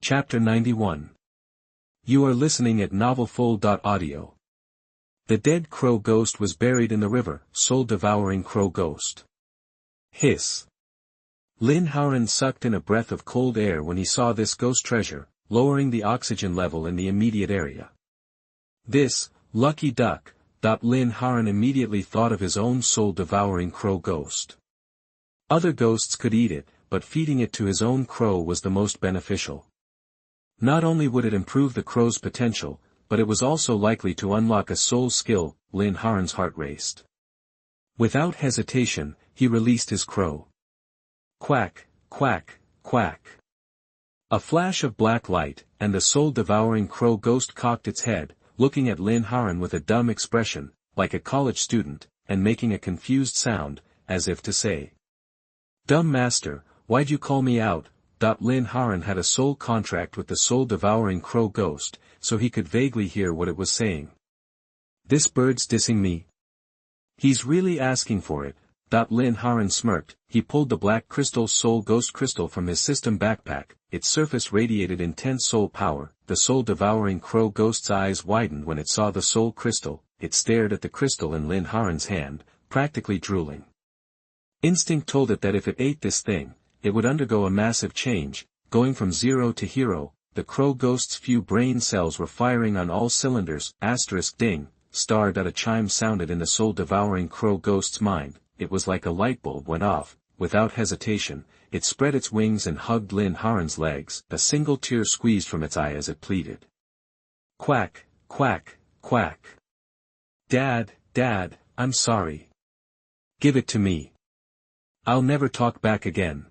Chapter 91. You are listening at novelfull.audio. The dead crow ghost was buried in the river, soul-devouring crow ghost. Hiss. Lin Haoran sucked in a breath of cold air when he saw this ghost treasure, lowering the oxygen level in the immediate area. This, lucky duck, Lin Haoran immediately thought of his own soul-devouring crow ghost. Other ghosts could eat it, but feeding it to his own crow was the most beneficial. Not only would it improve the crow's potential, but it was also likely to unlock a soul skill. Lin Haoran's heart raced. Without hesitation, he released his crow. Quack, quack, quack. A flash of black light, and the soul-devouring crow ghost cocked its head, looking at Lin Haoran with a dumb expression, like a college student, and making a confused sound, as if to say, "Dumb master, why'd you call me out?" Lin Haoran had a soul contract with the soul-devouring crow ghost, so he could vaguely hear what it was saying. "This bird's dissing me. He's really asking for it." Lin Haoran smirked. He pulled the black crystal soul ghost crystal from his system backpack. Its surface radiated intense soul power. The soul-devouring crow ghost's eyes widened when it saw the soul crystal. It stared at the crystal in Lin Haoran's hand, practically drooling. Instinct told it that if it ate this thing, it would undergo a massive change, going from zero to hero. The crow ghost's few brain cells were firing on all cylinders. Ding, a chime sounded in the soul-devouring crow ghost's mind. It was like a light bulb went off. Without hesitation, it spread its wings and hugged Lin Haoran's legs. A single tear squeezed from its eye as it pleaded. Quack, quack, quack. Dad, I'm sorry. Give it to me. I'll never talk back again.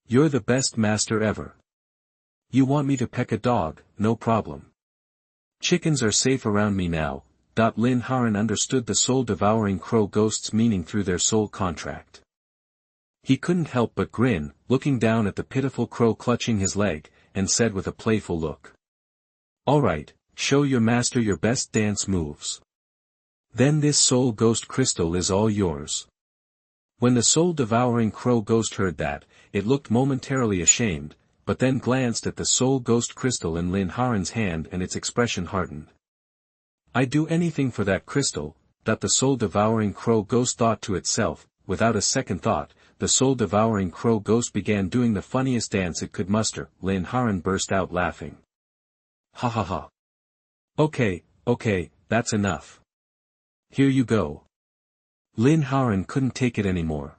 You're the best master ever. You want me to peck a dog? No problem. Chickens are safe around me now. Lin Haoran understood the soul-devouring crow ghost's meaning through their soul contract. He couldn't help but grin, looking down at the pitiful crow clutching his leg, and said with a playful look. "Alright, show your master your best dance moves. Then this soul ghost crystal is all yours." When the soul-devouring crow ghost heard that, it looked momentarily ashamed, but then glanced at the soul ghost crystal in Lin Haoran's hand and its expression hardened. "I'd do anything for that crystal," the soul-devouring crow ghost thought to itself. Without a second thought, the soul-devouring crow ghost began doing the funniest dance it could muster. Lin Haoran burst out laughing. "Ha ha ha. Okay, that's enough. Here you go." Lin Haoran couldn't take it anymore.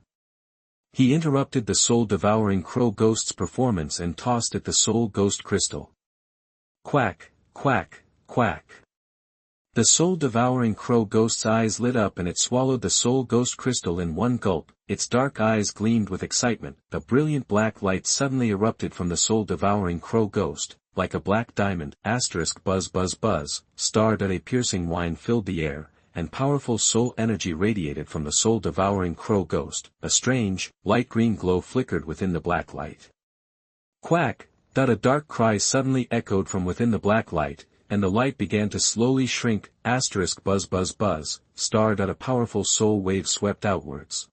He interrupted the soul-devouring crow ghost's performance and tossed it the soul ghost crystal. Quack, quack, quack. The soul-devouring crow ghost's eyes lit up and it swallowed the soul ghost crystal in one gulp. Its dark eyes gleamed with excitement. A brilliant black light suddenly erupted from the soul-devouring crow ghost, like a black diamond. Buzz buzz buzz, a piercing whine filled the air, and powerful soul energy radiated from the soul-devouring crow ghost. A strange, light green glow flickered within the black light. Quack! A dark cry suddenly echoed from within the black light, and the light began to slowly shrink. Buzz buzz buzz, a powerful soul wave swept outwards.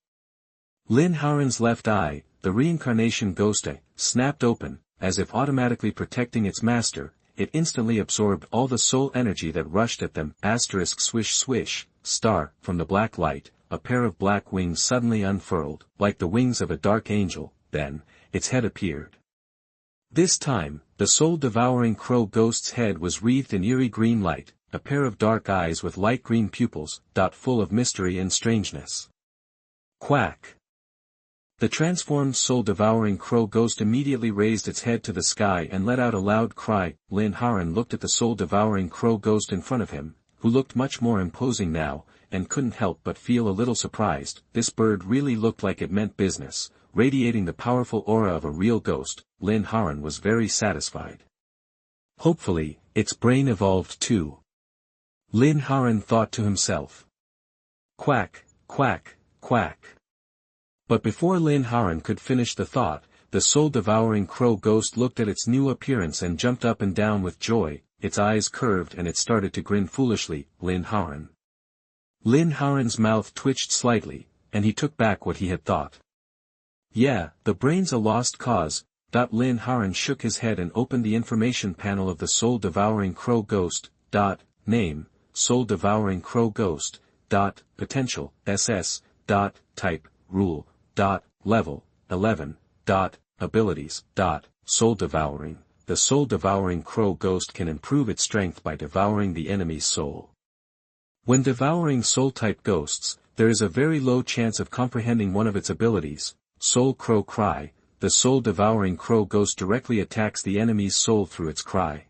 Lin Haoran's left eye, the reincarnation ghost eye, snapped open, as if automatically protecting its master. It instantly absorbed all the soul energy that rushed at them. Swish swish, from the black light, a pair of black wings suddenly unfurled, like the wings of a dark angel. Then, its head appeared. This time, the soul-devouring crow ghost's head was wreathed in eerie green light, a pair of dark eyes with light green pupils, full of mystery and strangeness. Quack! The transformed soul-devouring crow ghost immediately raised its head to the sky and let out a loud cry. Lin Haoran looked at the soul-devouring crow ghost in front of him, who looked much more imposing now, and couldn't help but feel a little surprised. This bird really looked like it meant business, radiating the powerful aura of a real ghost. Lin Haoran was very satisfied. Hopefully, its brain evolved too. Lin Haoran thought to himself. Quack, quack, quack. But before Lin Haoran could finish the thought, the soul-devouring crow ghost looked at its new appearance and jumped up and down with joy. Its eyes curved and it started to grin foolishly. Lin Haoran. Lin Haoran's mouth twitched slightly, and he took back what he had thought. Yeah, the brain's a lost cause. Lin Haoran shook his head and opened the information panel of the soul-devouring crow ghost. Name, soul-devouring crow ghost. Potential, SS. Type, rule. Level, 11. Abilities. Soul-devouring. The soul-devouring crow ghost can improve its strength by devouring the enemy's soul. When devouring soul-type ghosts, there is a very low chance of comprehending one of its abilities. Soul Crow Cry. The soul-devouring crow ghost directly attacks the enemy's soul through its cry.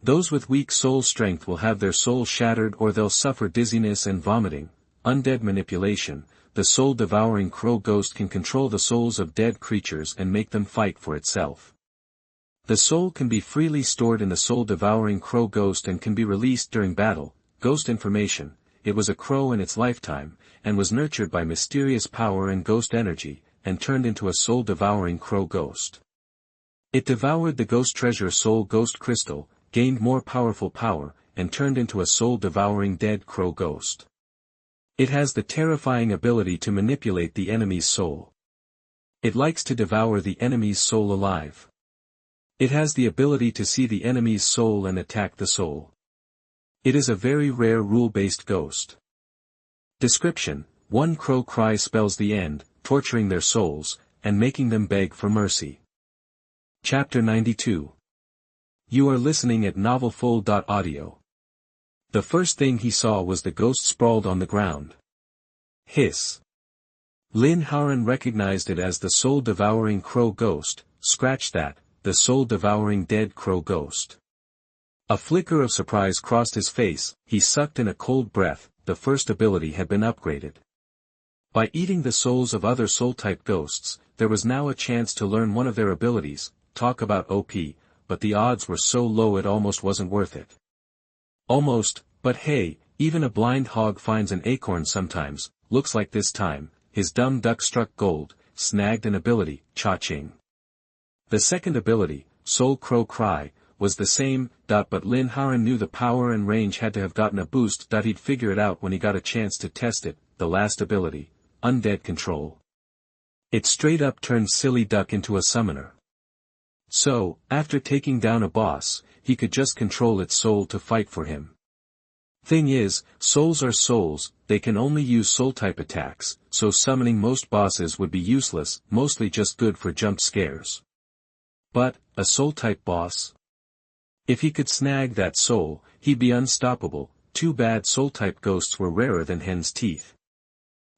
Those with weak soul strength will have their soul shattered or they'll suffer dizziness and vomiting. Undead manipulation. The soul-devouring crow ghost can control the souls of dead creatures and make them fight for itself. The soul can be freely stored in the soul-devouring crow ghost and can be released during battle. Ghost information. It was a crow in its lifetime, and was nurtured by mysterious power and ghost energy, and turned into a soul-devouring crow ghost. It devoured the ghost treasure soul ghost crystal, gained more powerful power, and turned into a soul-devouring dead crow ghost. It has the terrifying ability to manipulate the enemy's soul. It likes to devour the enemy's soul alive. It has the ability to see the enemy's soul and attack the soul. It is a very rare rule-based ghost. Description: one crow cry spells the end, torturing their souls, and making them beg for mercy. Chapter 92. You are listening at novelfull.audio. The first thing he saw was the ghost sprawled on the ground. Hiss. Lin Haoran recognized it as the soul-devouring crow ghost. Scratch that, the soul-devouring dead crow ghost. A flicker of surprise crossed his face. He sucked in a cold breath. The first ability had been upgraded. By eating the souls of other soul-type ghosts, there was now a chance to learn one of their abilities. Talk about OP, but the odds were so low it almost wasn't worth it. Almost, but hey, even a blind hog finds an acorn sometimes. Looks like this time, his dumb duck struck gold, snagged an ability. Cha-ching. The second ability, Soul Crow Cry, was the same. But Lin Haoran knew the power and range had to have gotten a boost. He'd figure it out when he got a chance to test it. The last ability, Undead Control. It straight up turned Silly Duck into a summoner. So, after taking down a boss, he could just control its soul to fight for him. Thing is, souls are souls, they can only use soul-type attacks, so summoning most bosses would be useless, mostly just good for jump scares. But, a soul-type boss? If he could snag that soul, he'd be unstoppable. Too bad soul-type ghosts were rarer than hen's teeth.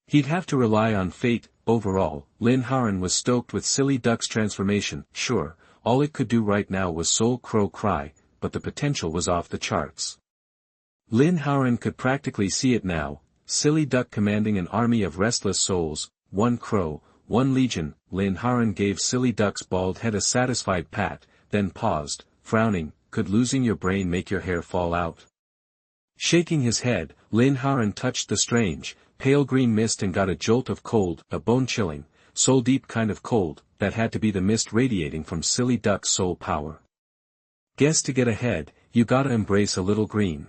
He'd have to rely on fate. Overall, Lin Haoran was stoked with Silly Duck's transformation. Sure, all it could do right now was Soul Crow Cry, but the potential was off the charts. Lin Haoran could practically see it now. Silly Duck commanding an army of restless souls, one crow, one legion. Lin Haoran gave Silly Duck's bald head a satisfied pat, then paused, frowning. Could losing your brain make your hair fall out? Shaking his head, Lin Haoran touched the strange, pale green mist and got a jolt of cold, a bone-chilling, soul-deep kind of cold. That had to be the mist radiating from Silly Duck's soul power. Guess to get ahead, you gotta embrace a little green.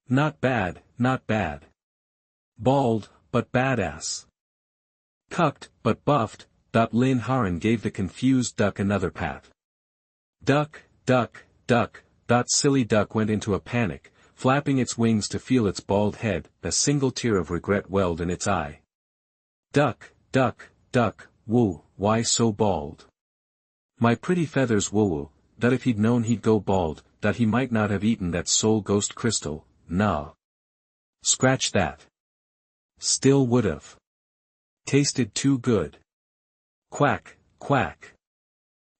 Not bad, not bad. Bald, but badass. Cucked, but buffed. Lin Haoran gave the confused duck another pat. Duck, duck. Duck. Silly Duck went into a panic, flapping its wings to feel its bald head. A single tear of regret welled in its eye. Duck, duck, duck, woo, why so bald? My pretty feathers woo-woo. If he'd known he'd go bald, he might not have eaten that soul ghost crystal. Nah. Scratch that. Still would've. Tasted too good. Quack, quack.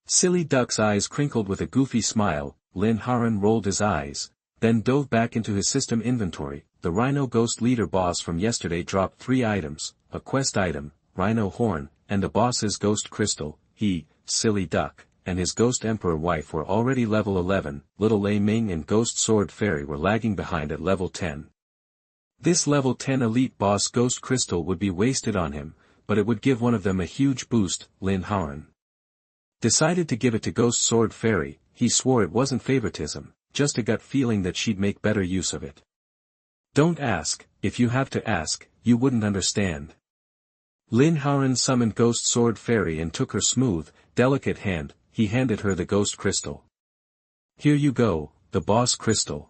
Silly Duck's eyes crinkled with a goofy smile. Lin Haoran rolled his eyes, then dove back into his system inventory. The Rhino Ghost Leader boss from yesterday dropped 3 items, a quest item, Rhino Horn, and the boss's Ghost Crystal. He, Silly Duck, and his Ghost Emperor wife were already level 11, Little Lei Ming and Ghost Sword Fairy were lagging behind at level 10. This level 10 elite boss Ghost Crystal would be wasted on him, but it would give one of them a huge boost. Lin Haoran decided to give it to Ghost Sword Fairy. He swore it wasn't favoritism, just a gut feeling that she'd make better use of it. Don't ask, if you have to ask, you wouldn't understand. Lin Haoran summoned Ghost Sword Fairy and took her smooth, delicate hand. He handed her the ghost crystal. Here you go, the boss crystal.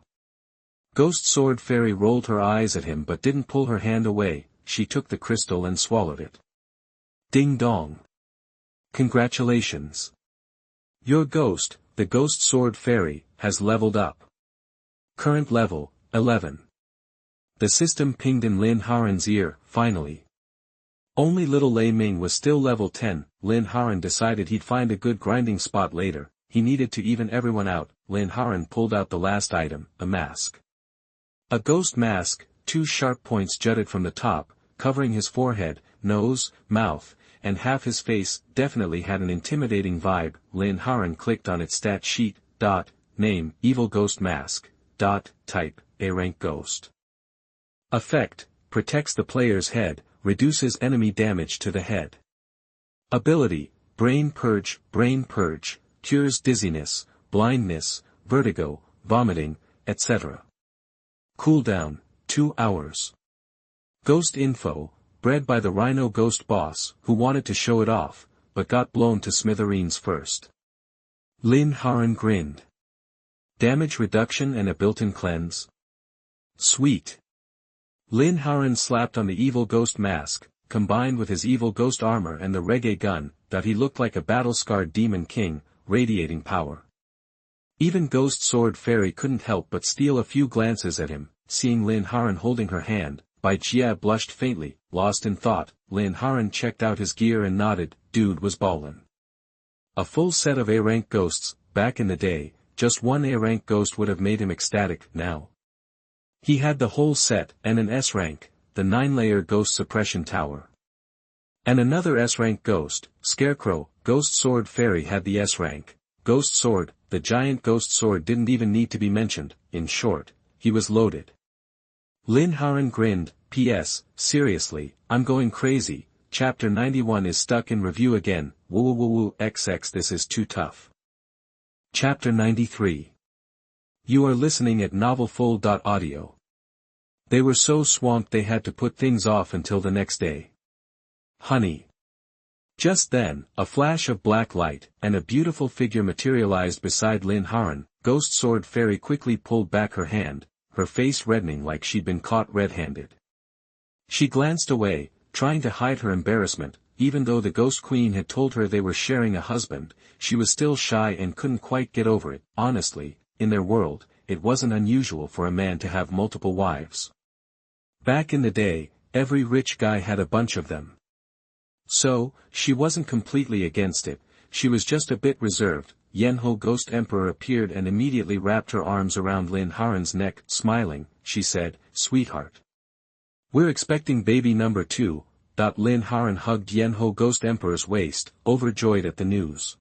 Ghost Sword Fairy rolled her eyes at him but didn't pull her hand away. She took the crystal and swallowed it. Ding dong. Congratulations. Your ghost, the Ghost Sword Fairy, has leveled up. Current level, 11. The system pinged in Lin Haoran's ear, finally. Only little Lei Ming was still level 10, Lin Haoran decided he'd find a good grinding spot later. He needed to even everyone out. Lin Haoran pulled out the last item, a mask. A ghost mask, 2 sharp points jutted from the top, covering his forehead, nose, mouth, and half his face. Definitely had an intimidating vibe. Lin Haoran clicked on its stat sheet. Name, Evil Ghost Mask. Type, A rank ghost. Effect, protects the player's head, reduces enemy damage to the head. Ability, Brain Purge, cures dizziness, blindness, vertigo, vomiting, etc. Cooldown, 2 hours. Ghost info, bred by the Rhino Ghost boss, who wanted to show it off, but got blown to smithereens first. Lin Haoran grinned. Damage reduction and a built-in cleanse? Sweet. Lin Haoran slapped on the evil ghost mask, combined with his evil ghost armor and the reggae gun, that he looked like a battle-scarred demon king, radiating power. Even Ghost Sword Fairy couldn't help but steal a few glances at him. Seeing Lin Haoran holding her hand, Bai Jia blushed faintly, lost in thought. Lin Haoran checked out his gear and nodded. Dude was ballin'. A full set of A-rank ghosts. Back in the day, just one A-rank ghost would have made him ecstatic. Now he had the whole set, and an S-rank, the 9-layer ghost suppression tower. And another S-rank ghost, Scarecrow. Ghost Sword Fairy had the S-rank. Ghost Sword, the giant ghost sword, didn't even need to be mentioned. In short, he was loaded. Lin Haoran grinned. P.S. Seriously, I'm going crazy. Chapter 91 is stuck in review again. Woo woo woo XX, this is too tough. Chapter 93. You are listening at novelfull.audio. They were so swamped they had to put things off until the next day. Honey. Just then, a flash of black light, and a beautiful figure materialized beside Lin Haoran. Ghost Sword Fairy quickly pulled back her hand, her face reddening like she'd been caught red-handed. She glanced away, trying to hide her embarrassment. Even though the Ghost Queen had told her they were sharing a husband, she was still shy and couldn't quite get over it. Honestly, in their world, it wasn't unusual for a man to have multiple wives. Back in the day, every rich guy had a bunch of them. So, she wasn't completely against it, she was just a bit reserved. Yanho Ghost Emperor appeared and immediately wrapped her arms around Lin Haoran's neck. Smiling, she said, "Sweetheart. We're expecting baby number 2. Lin Haoran hugged Yanho Ghost Emperor's waist, overjoyed at the news.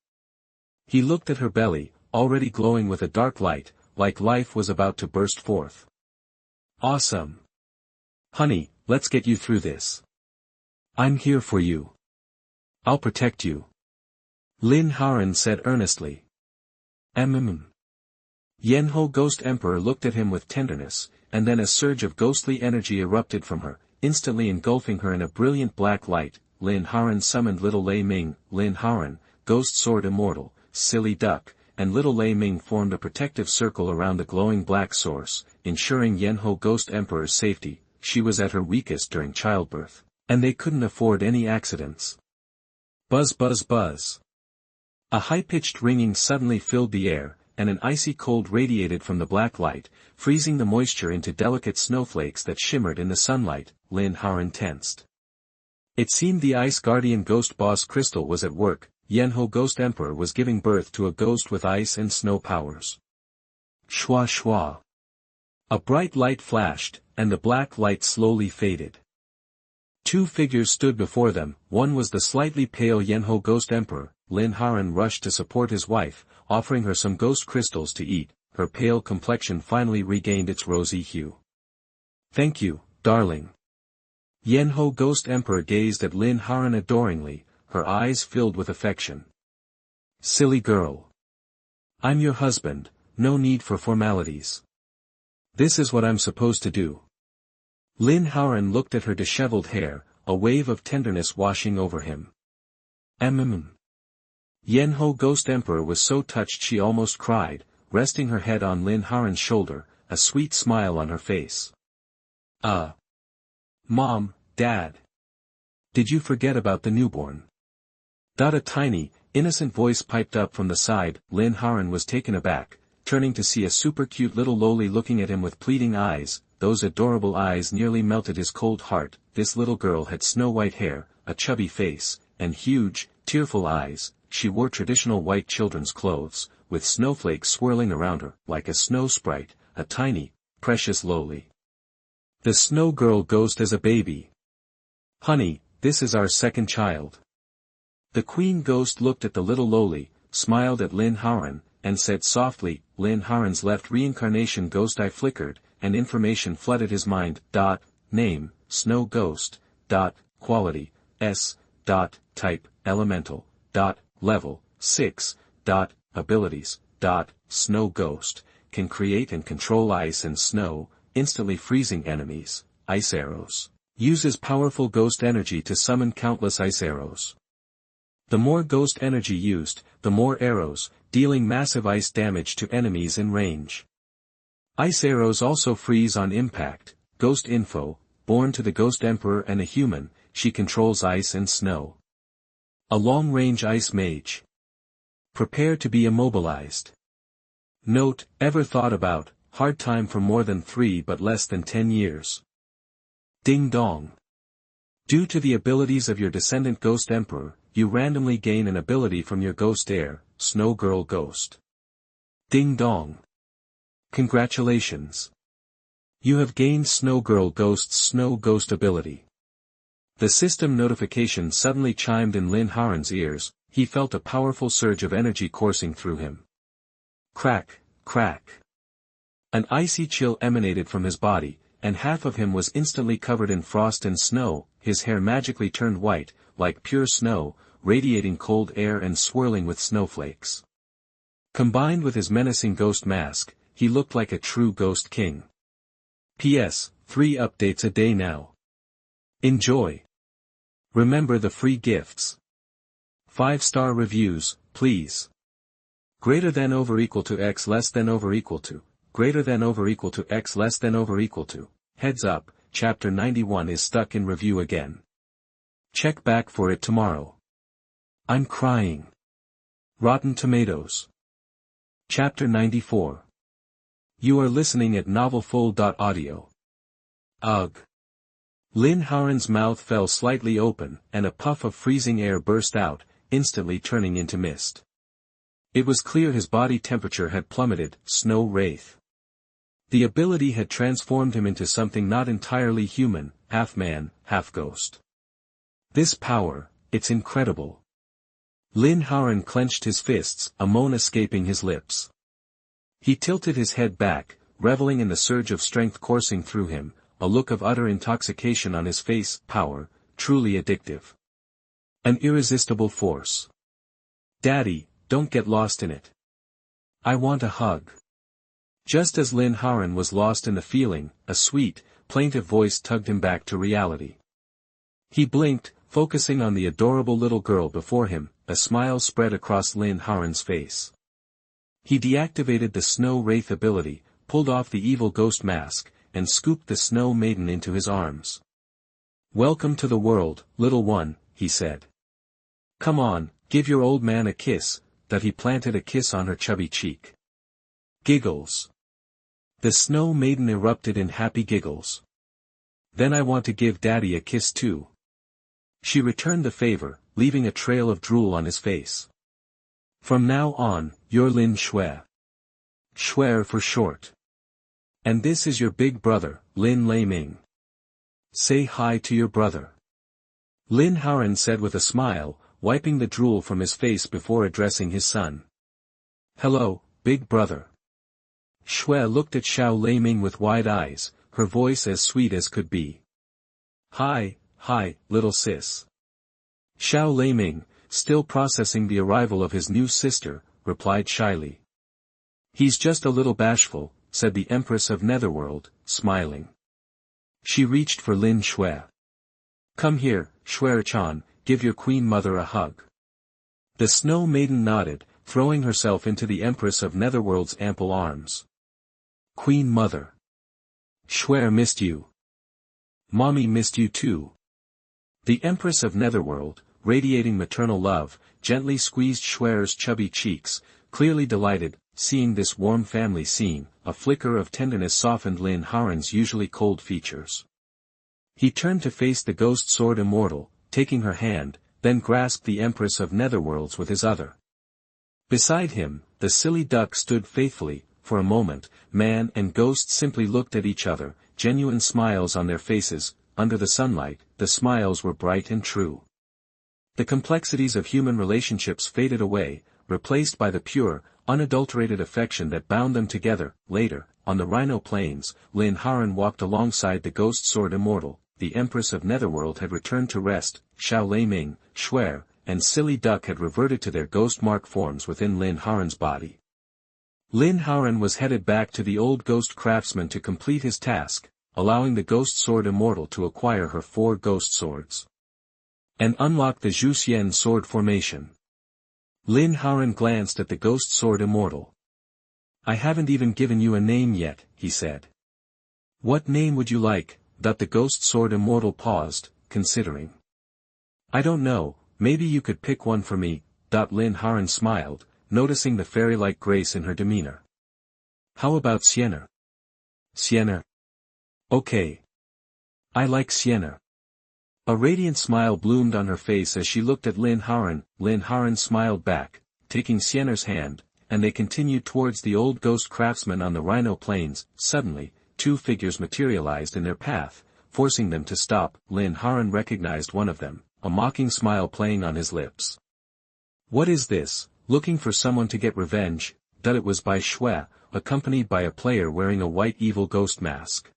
He looked at her belly, already glowing with a dark light, like life was about to burst forth. Awesome. Honey, let's get you through this. I'm here for you. I'll protect you. Lin Haoran said earnestly. Yanho Ghost Emperor looked at him with tenderness, and then a surge of ghostly energy erupted from her, instantly engulfing her in a brilliant black light. Lin Haoran summoned little Lei Ming. Lin Haoran, Ghost Sword Immortal, Silly Duck, and little Lei Ming formed a protective circle around the glowing black source, ensuring Yanho Ghost Emperor's safety. She was at her weakest during childbirth, and they couldn't afford any accidents. Buzz buzz buzz. A high-pitched ringing suddenly filled the air, and an icy cold radiated from the black light, freezing the moisture into delicate snowflakes that shimmered in the sunlight. Lin Haoran tensed. It seemed the Ice Guardian Ghost Boss Crystal was at work. Yanho Ghost Emperor was giving birth to a ghost with ice and snow powers. Shwa shwa. A bright light flashed, and the black light slowly faded. 2 figures stood before them. One was the slightly pale Yanho Ghost Emperor. Lin Haoran rushed to support his wife, offering her some ghost crystals to eat. Her pale complexion finally regained its rosy hue. Thank you, darling. Yanho Ghost Emperor gazed at Lin Haoran adoringly, her eyes filled with affection. Silly girl. I'm your husband, no need for formalities. This is what I'm supposed to do. Lin Haoran looked at her disheveled hair, a wave of tenderness washing over him. Yenho Ghost Emperor was so touched she almost cried, resting her head on Lin Haoran's shoulder, a sweet smile on her face. Mom, Dad. Did you forget about the newborn? A tiny, innocent voice piped up from the side. Lin Haoran was taken aback, turning to see a super cute little loli looking at him with pleading eyes. Those adorable eyes nearly melted his cold heart. This little girl had snow-white hair, a chubby face, and huge, tearful eyes. She wore traditional white children's clothes, with snowflakes swirling around her, like a snow sprite, a tiny, precious loli. The snow girl ghost as a baby. Honey, this is our second child. The queen ghost looked at the little loli, smiled at Lin Haoran, and said softly. Lin Haoran's left reincarnation ghost eye flickered, and information flooded his mind. Name, Snow Ghost. Quality, S. Type, Elemental. Level, 6. Abilities. Snow Ghost, can create and control ice and snow, instantly freezing enemies, ice arrows. Uses powerful ghost energy to summon countless ice arrows. The more ghost energy used, the more arrows, dealing massive ice damage to enemies in range. Ice arrows also freeze on impact. Ghost info, born to the Ghost Emperor and a human, she controls ice and snow. A long-range ice mage. Prepare to be immobilized. Note, ever thought about, hard time for more than 3 but less than 10 years. Ding dong. Due to the abilities of your descendant Ghost Emperor, you randomly gain an ability from your ghost heir, Snow Girl Ghost. Ding dong. Congratulations. You have gained Snow Girl Ghost's Snow Ghost ability. The system notification suddenly chimed in Lin Haoran's ears. He felt a powerful surge of energy coursing through him. Crack, crack. An icy chill emanated from his body, and half of him was instantly covered in frost and snow. His hair magically turned white, like pure snow, radiating cold air and swirling with snowflakes. Combined with his menacing ghost mask, he looked like a true ghost king. P.S. 3 updates a day now. Enjoy. Remember the free gifts. 5-star reviews, please. Greater than over equal to x less than over equal to. Greater than over equal to x less than over equal to. Heads up, chapter 91 is stuck in review again. Check back for it tomorrow. I'm crying. Rotten Tomatoes. Chapter 94. You are listening at novelfull.audio. Ugh. Lin Haoran's mouth fell slightly open, and a puff of freezing air burst out, instantly turning into mist. It was clear his body temperature had plummeted. Snow Wraith. The ability had transformed him into something not entirely human, half man, half ghost. This power, it's incredible. Lin Haoran clenched his fists, a moan escaping his lips. He tilted his head back, reveling in the surge of strength coursing through him, a look of utter intoxication on his face. Power, truly addictive. An irresistible force. Daddy, don't get lost in it. I want a hug. Just as Lin Haoran was lost in the feeling, a sweet, plaintive voice tugged him back to reality. He blinked, focusing on the adorable little girl before him. A smile spread across Lin Haoran's face. He deactivated the Snow Wraith ability, pulled off the evil ghost mask, and scooped the Snow Maiden into his arms. Welcome to the world, little one, he said. Come on, give your old man a kiss. That he planted a kiss on her chubby cheek. Giggles. The Snow Maiden erupted in happy giggles. Then I want to give Daddy a kiss too. She returned the favor, leaving a trail of drool on his face. From now on, you're Lin Shui. Shui for short. And this is your big brother, Lin Lei Ming. Say hi to your brother. Lin Haoran said with a smile, wiping the drool from his face before addressing his son. Hello, big brother. Shui looked at Xiao Leiming with wide eyes, her voice as sweet as could be. Hi, little sis. Xiao Leiming, still processing the arrival of his new sister, replied shyly. He's just a little bashful, said the Empress of Netherworld, smiling. She reached for Lin Shui. Come here, Shuer-chan, give your queen mother a hug. The snow maiden nodded, throwing herself into the Empress of Netherworld's ample arms. Queen mother. Shuer missed you. Mommy missed you too. The Empress of Netherworld, radiating maternal love, gently squeezed Shuer's chubby cheeks, clearly delighted, seeing this warm family scene. A flicker of tenderness softened Lin Haoran's usually cold features. He turned to face the ghost sword immortal, taking her hand, then grasped the Empress of Netherworlds with his other. Beside him, the silly duck stood faithfully. For a moment, man and ghost simply looked at each other, genuine smiles on their faces. Under the sunlight, the smiles were bright and true. The complexities of human relationships faded away, replaced by the pure, unadulterated affection that bound them together. Later, on the Rhino Plains, Lin Haoran walked alongside the ghost sword immortal. The Empress of Netherworld had returned to rest, Xiao Leiming, Shuer, and Silly Duck had reverted to their ghost-mark forms within Lin Haoran's body. Lin Haoran was headed back to the old ghost craftsman to complete his task, allowing the ghost sword immortal to acquire her 4 ghost swords. And unlock the Zhuxian sword formation. Lin Haoran glanced at the ghost sword immortal. I haven't even given you a name yet, he said. What name would you like? The ghost sword immortal paused, considering. I don't know, maybe you could pick one for me. Lin Haoran smiled, noticing the fairy-like grace in her demeanor. How about Sienna? Sienna? Okay. I like Sienna. A radiant smile bloomed on her face as she looked at Lin Haoran. Lin Haoran smiled back, taking Sienna's hand, and they continued towards the old ghost craftsman on the Rhino Plains. Suddenly, 2 figures materialized in their path, forcing them to stop. Lin Haoran recognized one of them, a mocking smile playing on his lips. What is this, looking for someone to get revenge? It was Bai Shui, accompanied by a player wearing a white evil ghost mask.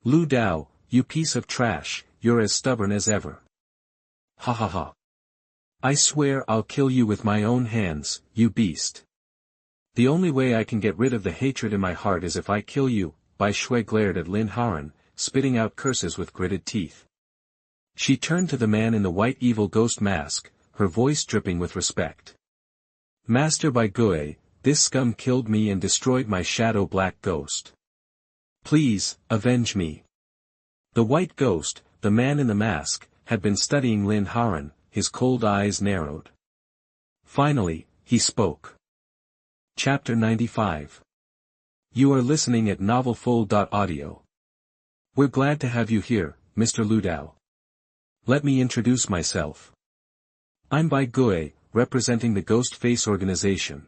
Lu Dao, you piece of trash, you're as stubborn as ever. Ha ha ha. I swear I'll kill you with my own hands, you beast. The only way I can get rid of the hatred in my heart is if I kill you. Bai Shui glared at Lin Haoran, spitting out curses with gritted teeth. She turned to the man in the white evil ghost mask, her voice dripping with respect. Master Bai Gui, this scum killed me and destroyed my shadow black ghost. Please, avenge me. The white ghost, the man in the mask, had been studying Lin Haoran, his cold eyes narrowed. Finally, he spoke. Chapter 95. You are listening at novelfull.audio. We're glad to have you here, Mr. Lu Dao. Let me introduce myself. I'm Bai Gui, representing the Ghost Face organization.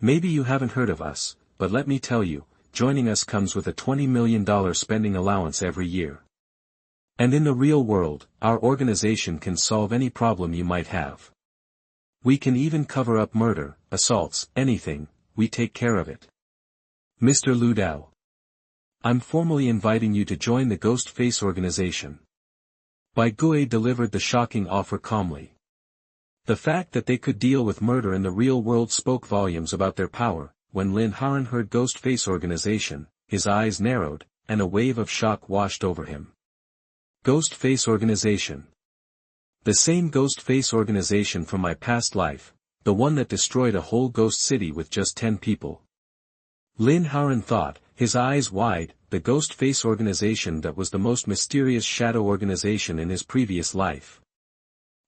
Maybe you haven't heard of us, but let me tell you, joining us comes with a $20 million spending allowance every year. And in the real world, our organization can solve any problem you might have. We can even cover up murder, assaults, anything, we take care of it. Mr. Lu Dao. I'm formally inviting you to join the Ghost Face organization. Bai Gui delivered the shocking offer calmly. The fact that they could deal with murder in the real world spoke volumes about their power. When Lin Haoran heard Ghost Face organization, his eyes narrowed, and a wave of shock washed over him. Ghost Face organization. The same Ghost Face organization from my past life, the one that destroyed a whole ghost city with just 10 people. Lin Haoran thought, his eyes wide, the Ghost Face organization that was the most mysterious shadow organization in his previous life.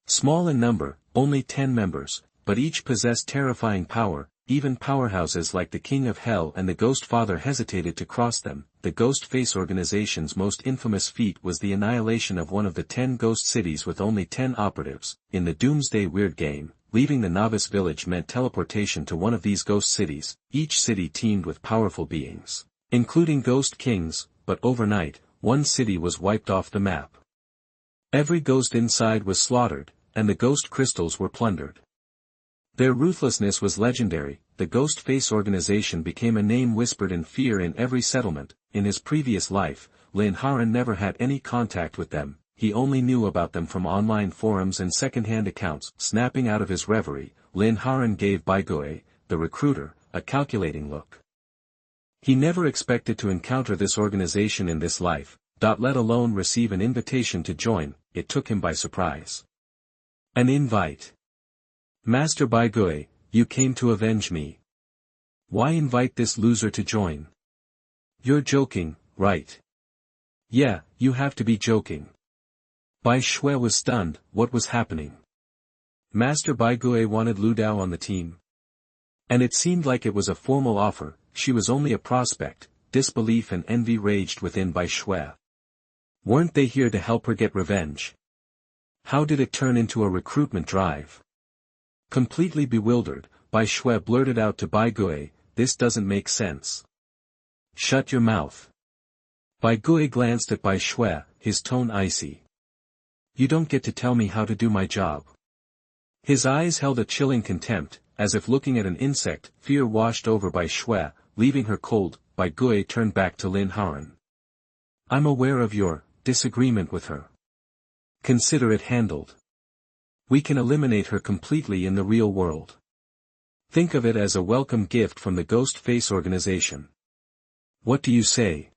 Small in number, only 10 members, but each possessed terrifying power. Even powerhouses like the King of Hell and the Ghost Father hesitated to cross them. The Ghost Face organization's most infamous feat was the annihilation of one of the 10 ghost cities with only 10 operatives. In the Doomsday Weird Game, leaving the novice village meant teleportation to one of these ghost cities. Each city teemed with powerful beings, including ghost kings, but overnight, one city was wiped off the map. Every ghost inside was slaughtered, and the ghost crystals were plundered. Their ruthlessness was legendary. The Ghost Face organization became a name whispered in fear in every settlement. In his previous life, Lin Haoran never had any contact with them, he only knew about them from online forums and second-hand accounts. Snapping out of his reverie, Lin Haoran gave Bai Gui, the recruiter, a calculating look. He never expected to encounter this organization in this life. let alone receive an invitation to join. It took him by surprise. An invite. Master Bai Gui, you came to avenge me. Why invite this loser to join? You're joking, right? Yeah, you have to be joking. Bai Shui was stunned. What was happening? Master Bai Gui wanted Lu Dao on the team. And it seemed like it was a formal offer. She was only a prospect. Disbelief and envy raged within Bai Shui. Weren't they here to help her get revenge? How did it turn into a recruitment drive? Completely bewildered, Bai Shui blurted out to Bai Gui, "This doesn't make sense." "Shut your mouth." Bai Gui glanced at Bai Shui, his tone icy. "You don't get to tell me how to do my job." His eyes held a chilling contempt, as if looking at an insect. Fear washed over Bai Shui, leaving her cold. Bai Gui turned back to Lin Haoran. "I'm aware of your disagreement with her. Consider it handled. We can eliminate her completely in the real world. Think of it as a welcome gift from the Ghost Face organization. What do you say?"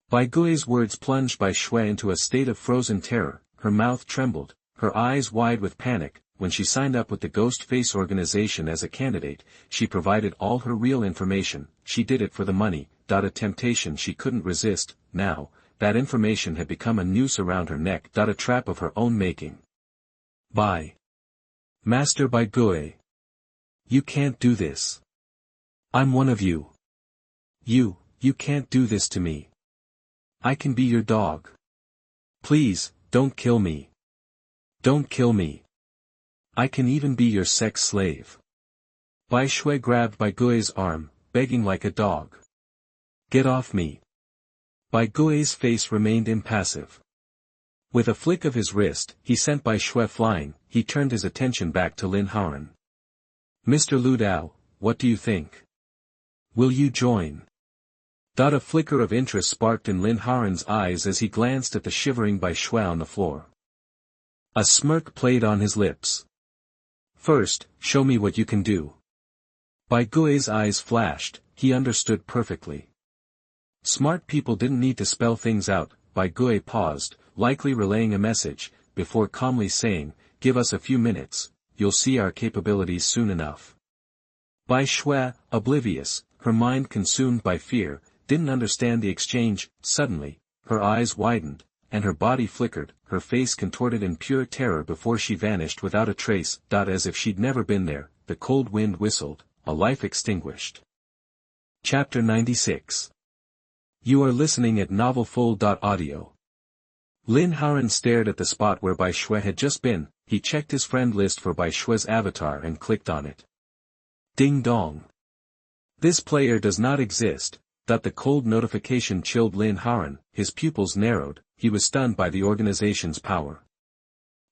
Bai Gui's words plunged Bai Shui into a state of frozen terror. Her mouth trembled, her eyes wide with panic. When she signed up with the Ghost Face organization as a candidate, she provided all her real information. She did it for the money. A temptation she couldn't resist. Now, that information had become a noose around her neck. A trap of her own making. Master Bai Gui. You can't do this. I'm one of you. You can't do this to me. I can be your dog. Please, don't kill me. Don't kill me. I can even be your sex slave. Bai Shui grabbed Bai Gui's arm, begging like a dog. Get off me. Bai Gui's face remained impassive. With a flick of his wrist, he sent Bai Shui flying. He turned his attention back to Lin Haoran. Mr. Lu Dao, what do you think? Will you join? A flicker of interest sparked in Lin Haoran's eyes as he glanced at the shivering Bai Shui on the floor. A smirk played on his lips. First, show me what you can do. Bai Gui's eyes flashed. He understood perfectly. Smart people didn't need to spell things out. Bai Gui paused, likely relaying a message, before calmly saying, "Give us a few minutes, you'll see our capabilities soon enough." Bai Shui, oblivious, her mind consumed by fear, didn't understand the exchange. Suddenly, her eyes widened, and her body flickered, her face contorted in pure terror before she vanished without a trace. As if she'd never been there, the cold wind whistled, a life extinguished. Chapter 96. You are listening at novelfull.audio. Lin Haoran stared at the spot where Bai Shui had just been. He checked his friend list for Bai Shui's avatar and clicked on it. Ding dong. This player does not exist. The cold notification chilled Lin Haoran. His pupils narrowed. He was stunned by the organization's power.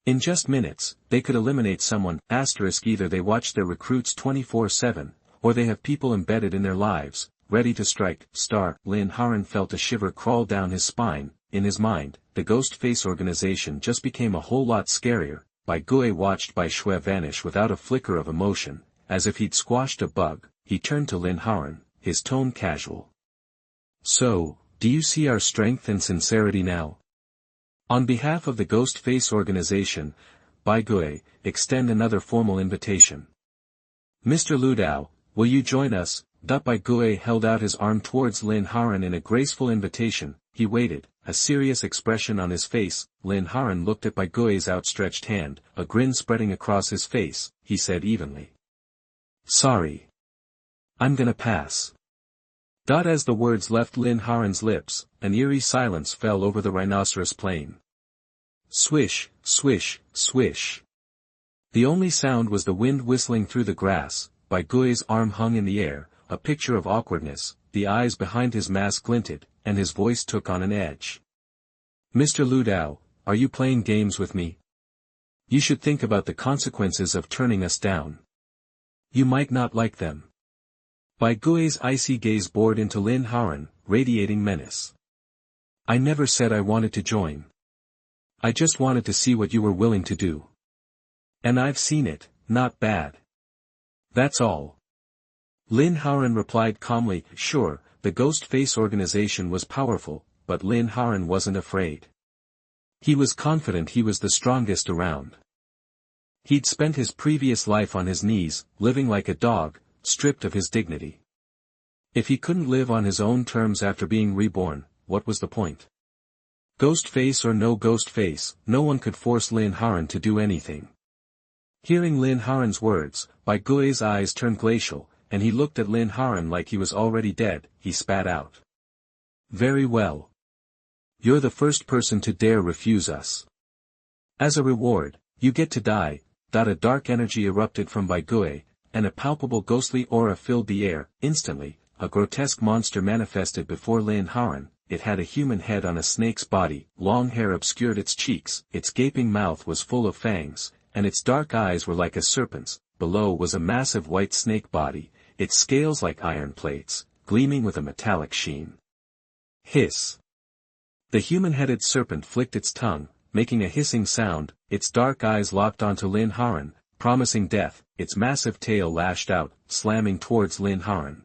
In just minutes, they could eliminate someone. Either they watch their recruits 24/7, or they have people embedded in their lives, ready to strike. Lin Haoran felt a shiver crawl down his spine. In his mind, the Ghost Face organization just became a whole lot scarier. Bai Gui watched Bai Shui vanish without a flicker of emotion, as if he'd squashed a bug. He turned to Lin Haoran, his tone casual. So, do you see our strength and sincerity now? On behalf of the Ghost Face organization, Bai Gui, extend another formal invitation. Mr. Lu Dao, will you join us? Bai Gui held out his arm towards Lin Haoran in a graceful invitation. He waited, a serious expression on his face. Lin Haoran looked at Bai Gui's outstretched hand, a grin spreading across his face. He said evenly. Sorry. I'm gonna pass. As the words left Lin Haoran's lips, an eerie silence fell over the rhinoceros plain. Swish, swish, swish. The only sound was the wind whistling through the grass. Bai Gui's arm hung in the air, a picture of awkwardness. The eyes behind his mask glinted, and his voice took on an edge. Mr. Lu Dao, are you playing games with me? You should think about the consequences of turning us down. You might not like them. Bai Gui's icy gaze bored into Lin Haoran, radiating menace. I never said I wanted to join. I just wanted to see what you were willing to do. And I've seen it, not bad. That's all. Lin Haoran replied calmly. Sure, the Ghost Face organization was powerful, but Lin Haoran wasn't afraid. He was confident he was the strongest around. He'd spent his previous life on his knees, living like a dog, stripped of his dignity. If he couldn't live on his own terms after being reborn, what was the point? Ghost face or no ghost face, no one could force Lin Haoran to do anything. Hearing Lin Haoran's words, Bai Gui's eyes turned glacial, and he looked at Lin Haoran like he was already dead. He spat out. Very well. You're the first person to dare refuse us. As a reward, you get to die. A dark energy erupted from Bai Gui, and a palpable ghostly aura filled the air. Instantly, a grotesque monster manifested before Lin Haoran. It had a human head on a snake's body, long hair obscured its cheeks, its gaping mouth was full of fangs, and its dark eyes were like a serpent's. Below was a massive white snake body, its scales like iron plates, gleaming with a metallic sheen. Hiss. The human-headed serpent flicked its tongue, making a hissing sound. Its dark eyes locked onto Lin Haoran, promising death. Its massive tail lashed out, slamming towards Lin Haoran.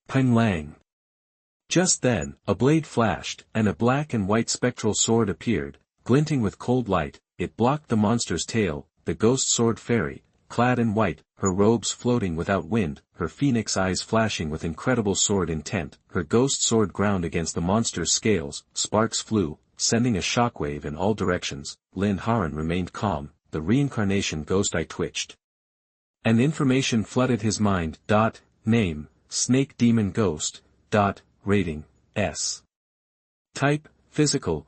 Peng Lang. Just then, a blade flashed, and a black and white spectral sword appeared, glinting with cold light. It blocked the monster's tail. The ghost sword fairy, clad in white, her robes floating without wind, her phoenix eyes flashing with incredible sword intent, her ghost sword ground against the monster's scales. Sparks flew, sending a shockwave in all directions. Lin Haoran remained calm. The reincarnation ghost eye twitched. An information flooded his mind. Name, Snake Demon Ghost. Rating, S. Type, Physical.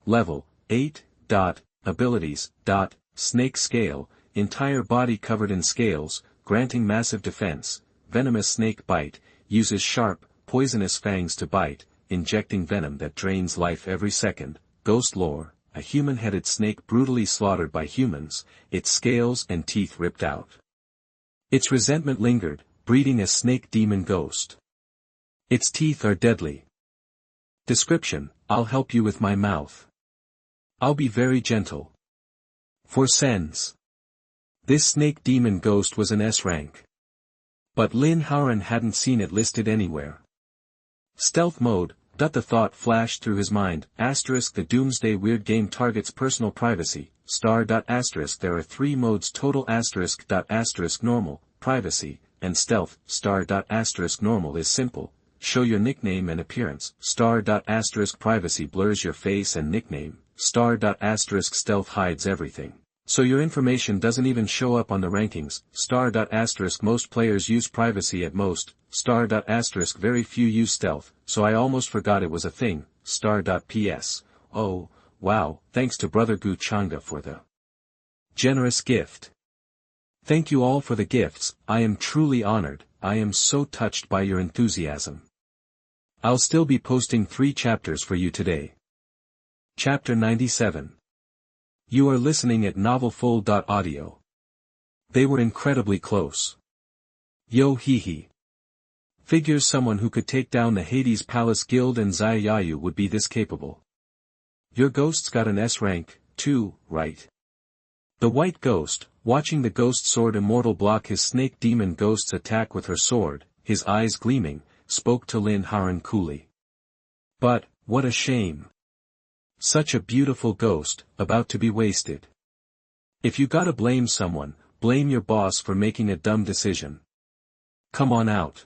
Level, 8. Abilities. Snake Scale, entire body covered in scales, granting massive defense. Venomous snake bite, uses sharp, poisonous fangs to bite, injecting venom that drains life every second. Ghost lore, a human-headed snake brutally slaughtered by humans, its scales and teeth ripped out. Its resentment lingered, breeding a snake demon ghost. Its teeth are deadly. Description, I'll help you with my mouth. I'll be very gentle. For sense. This snake demon ghost was an S rank. But Lin Haoran hadn't seen it listed anywhere. Stealth mode. The thought flashed through his mind. The Doomsday Weird Game targets personal privacy. There are 3 modes total normal, privacy, and stealth. Normal is simple. Show your nickname and appearance. Privacy blurs your face and nickname. Stealth hides everything. So your information doesn't even show up on the rankings. Most players use privacy at most. Very few use stealth, so I almost forgot it was a thing. PS. Oh, wow, thanks to Brother Gu Changa for the generous gift. Thank you all for the gifts. I am truly honored. I am so touched by your enthusiasm. I'll still be posting 3 chapters for you today. Chapter 97. You are listening at novelfull.audio. They were incredibly close. Yo hee hee. Figures someone who could take down the Hades Palace Guild and Xiaoyu would be this capable. Your ghost's got an S rank, too, right? The white ghost, watching the ghost sword immortal block his snake demon ghost's attack with her sword, his eyes gleaming, spoke to Lin Haoran coolly. But, what a shame. Such a beautiful ghost, about to be wasted. If you gotta blame someone, blame your boss for making a dumb decision. Come on out.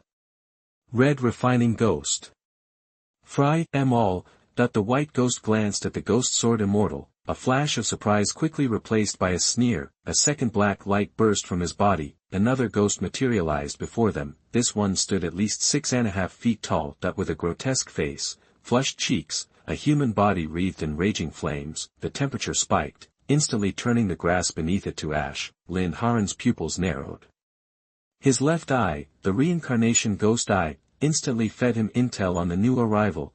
Red refining ghost. Fry em all. The white ghost glanced at the ghost sword immortal, a flash of surprise quickly replaced by a sneer. A second black light burst from his body, another ghost materialized before them. This one stood at least 6.5 feet tall. With a grotesque face, flushed cheeks, a human body wreathed in raging flames. The temperature spiked, instantly turning the grass beneath it to ash. Lin Haoran's pupils narrowed. His left eye, the reincarnation ghost eye, instantly fed him intel on the new arrival.